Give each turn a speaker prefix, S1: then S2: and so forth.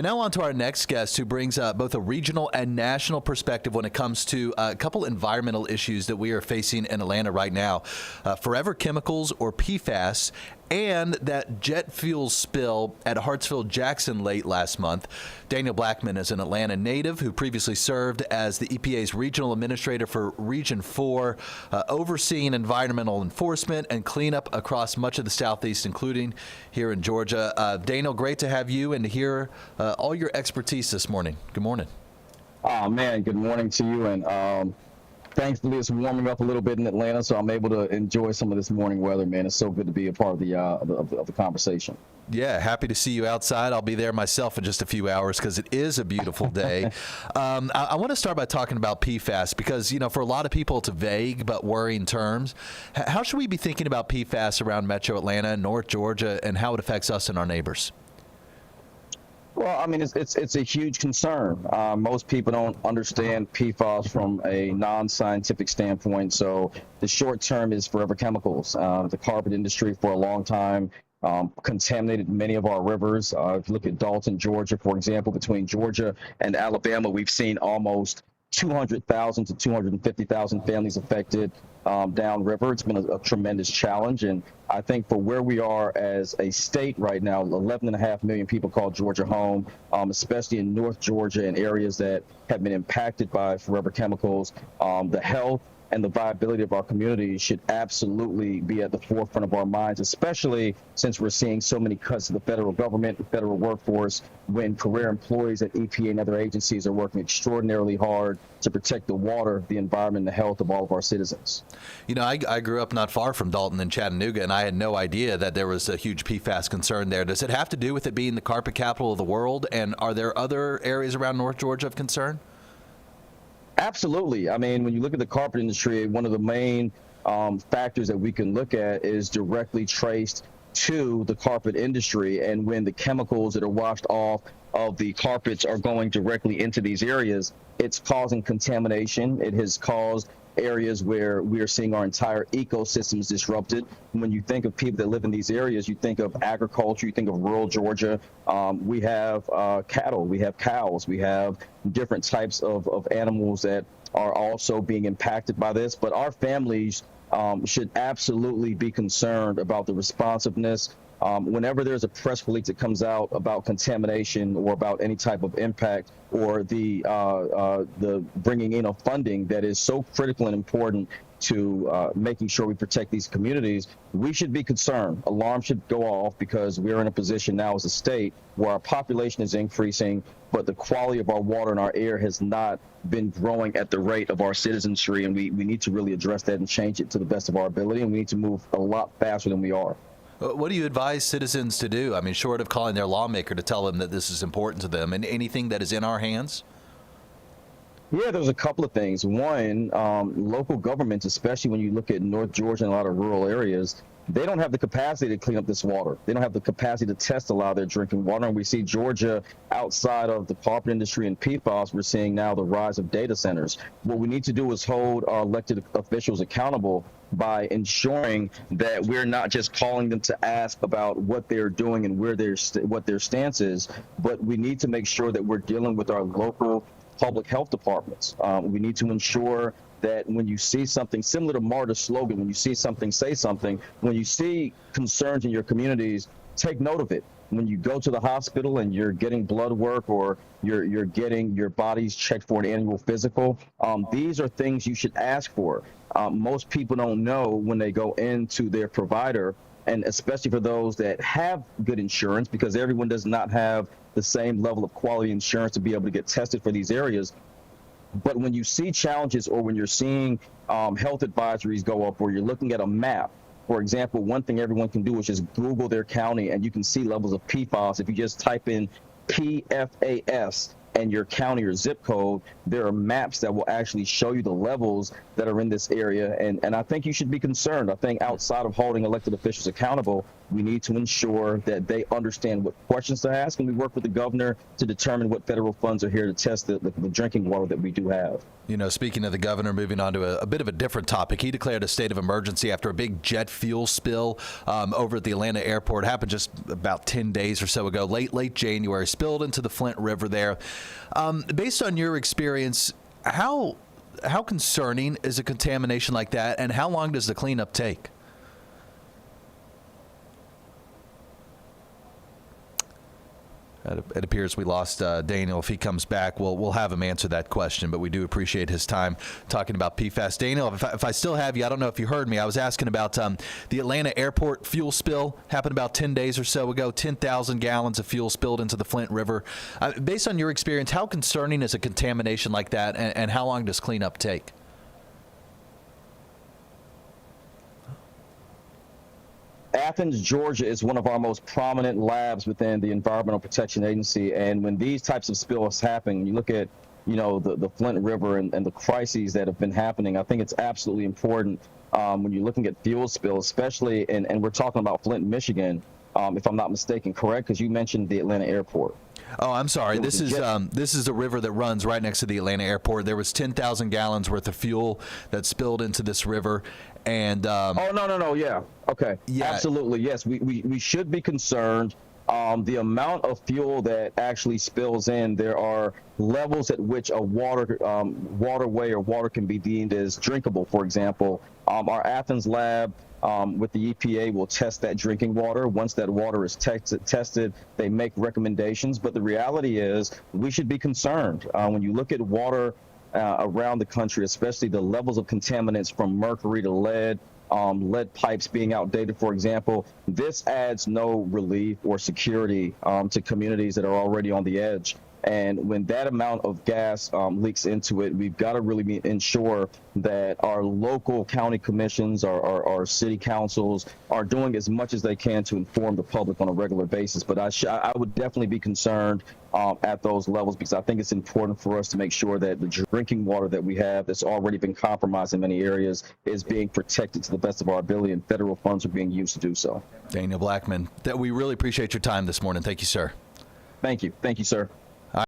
S1: And now on to our next guest, who brings both a regional and national perspective when it comes to a couple environmental issues that we are facing in Atlanta right now. Forever chemicals, or PFAS, and that jet fuel spill at Hartsfield-Jackson late last month. Daniel Blackman is an Atlanta native who previously served as the EPA's regional administrator for Region 4, overseeing environmental enforcement and cleanup across much of the Southeast, including here in Georgia. Daniel, great to have you and to hear all your expertise this morning. Good morning.
S2: Oh, man, good morning to you. And thankfully, it's warming up a little bit in Atlanta, so I'm able to enjoy some of this morning weather, man. It's so good to be a part of the conversation.
S1: Yeah, happy to see you outside. I'll be there myself in just a few hours because it is a beautiful day. I want to start by talking about PFAS because, for a lot of people, it's a vague but worrying terms. How should we be thinking about PFAS around Metro Atlanta, North Georgia, and how it affects us and our neighbors?
S2: Well, I mean, it's a huge concern. Most people don't understand PFAS from a non-scientific standpoint. So the short term is forever chemicals. The carpet industry for a long time contaminated many of our rivers. If you look at Dalton, Georgia, for example, between Georgia and Alabama, we've seen almost 200,000 to 250,000 families affected downriver. It's been a tremendous challenge. And I think for where we are as a state right now, 11.5 million people call Georgia home, especially in North Georgia and areas that have been impacted by forever chemicals. The health and the viability of our communities should absolutely be at the forefront of our minds, especially since we're seeing so many cuts to the federal government, the federal workforce, when career employees at EPA and other agencies are working extraordinarily hard to protect the water, the environment, and the health of all of our citizens.
S1: I grew up not far from Dalton and Chattanooga, and I had no idea that there was a huge PFAS concern there. Does it have to do with it being the carpet capital of the world? And are there other areas around North Georgia of concern?
S2: Absolutely. I mean, when you look at the carpet industry, one of the main factors that we can look at is directly traced to the carpet industry. And when the chemicals that are washed off of the carpets are going directly into these areas, it's causing contamination. It has caused areas where we are seeing our entire ecosystems disrupted. When you think of people that live in these areas, you think of agriculture, you think of rural Georgia. We have cattle, we have cows, we have different types of animals that are also being impacted by this. But our families should absolutely be concerned about the responsiveness. Whenever there's a press release that comes out about contamination or about any type of impact or the bringing in of funding that is so critical and important to making sure we protect these communities, we should be concerned. Alarms should go off because we're in a position now as a state where our population is increasing, but the quality of our water and our air has not been growing at the rate of our citizenry, and we need to really address that and change it to the best of our ability, and we need to move a lot faster than we are.
S1: What do you advise citizens to do? I mean, short of calling their lawmaker to tell them that this is important to them, and anything that is in our hands?
S2: Yeah, there's a couple of things. One, local governments, especially when you look at North Georgia and a lot of rural areas, they don't have the capacity to clean up this water. They don't have the capacity to test a lot of their drinking water. And we see Georgia, outside of the carpet industry and PFAS, we're seeing now the rise of data centers. What we need to do is hold our elected officials accountable by ensuring that we're not just calling them to ask about what they're doing and what their stance is, but we need to make sure that we're dealing with our local public health departments. We need to ensure that when you see something similar to MARTA's slogan, when you see something, say something. When you see concerns in your communities, take note of it. When you go to the hospital and you're getting blood work or you're getting your bodies checked for an annual physical, these are things you should ask for. Most people don't know when they go into their provider, and especially for those that have good insurance, because everyone does not have the same level of quality insurance to be able to get tested for these areas. But when you see challenges or when you're seeing health advisories go up or you're looking at a map, for example, one thing everyone can do is just Google their county and you can see levels of PFAS. If you just type in PFAS and your county or zip code, there are maps that will actually show you the levels that are in this area. And I think you should be concerned. I think outside of holding elected officials accountable, We need to ensure that they understand what questions to ask, and we work with the governor to determine what federal funds are here to test the drinking water that we do have.
S1: You know, speaking of the governor, moving on to a bit of a different topic, he declared a state of emergency after a big jet fuel spill over at the Atlanta airport. Happened just about 10 days or so ago, late January, spilled into the Flint River there. Based on your experience, how concerning is a contamination like that, and how long does the cleanup take? It appears we lost Daniel. If he comes back, we'll have him answer that question, but we do appreciate his time talking about PFAS. Daniel, if I still have you, I don't know if you heard me. I was asking about the Atlanta airport fuel spill. Happened about 10 days or so ago. 10,000 gallons of fuel spilled into the Flint River. Based on your experience, how concerning is a contamination like that, and how long does cleanup take?
S2: Athens, Georgia is one of our most prominent labs within the Environmental Protection Agency. And when these types of spills happen, you look at, the Flint River and the crises that have been happening, I think it's absolutely important when you're looking at fuel spills, especially, and we're talking about Flint, Michigan, if I'm not mistaken, correct? Because you mentioned the Atlanta airport.
S1: Oh, I'm sorry. This is a river that runs right next to the Atlanta airport. There was 10,000 gallons worth of fuel that spilled into this river. And
S2: no, yeah, okay,
S1: yeah,
S2: absolutely, yes. We should be concerned. The amount of fuel that actually spills in, there are levels at which a waterway or water can be deemed as drinkable. For example, our Athens lab with the EPA will test that drinking water. Once that water is tested, they make recommendations. But the reality is we should be concerned. When you look at water around the country, especially the levels of contaminants from mercury to lead pipes being outdated, for example, this adds no relief or security to communities that are already on the edge. And when that amount of gas leaks into it, we've got to really ensure that our local county commissions, our city councils are doing as much as they can to inform the public on a regular basis. But I would definitely be concerned at those levels, because I think it's important for us to make sure that the drinking water that we have that's already been compromised in many areas is being protected to the best of our ability, and federal funds are being used to do so.
S1: Daniel Blackman, we really appreciate your time this morning. Thank you, sir.
S2: Thank you. Thank you, sir.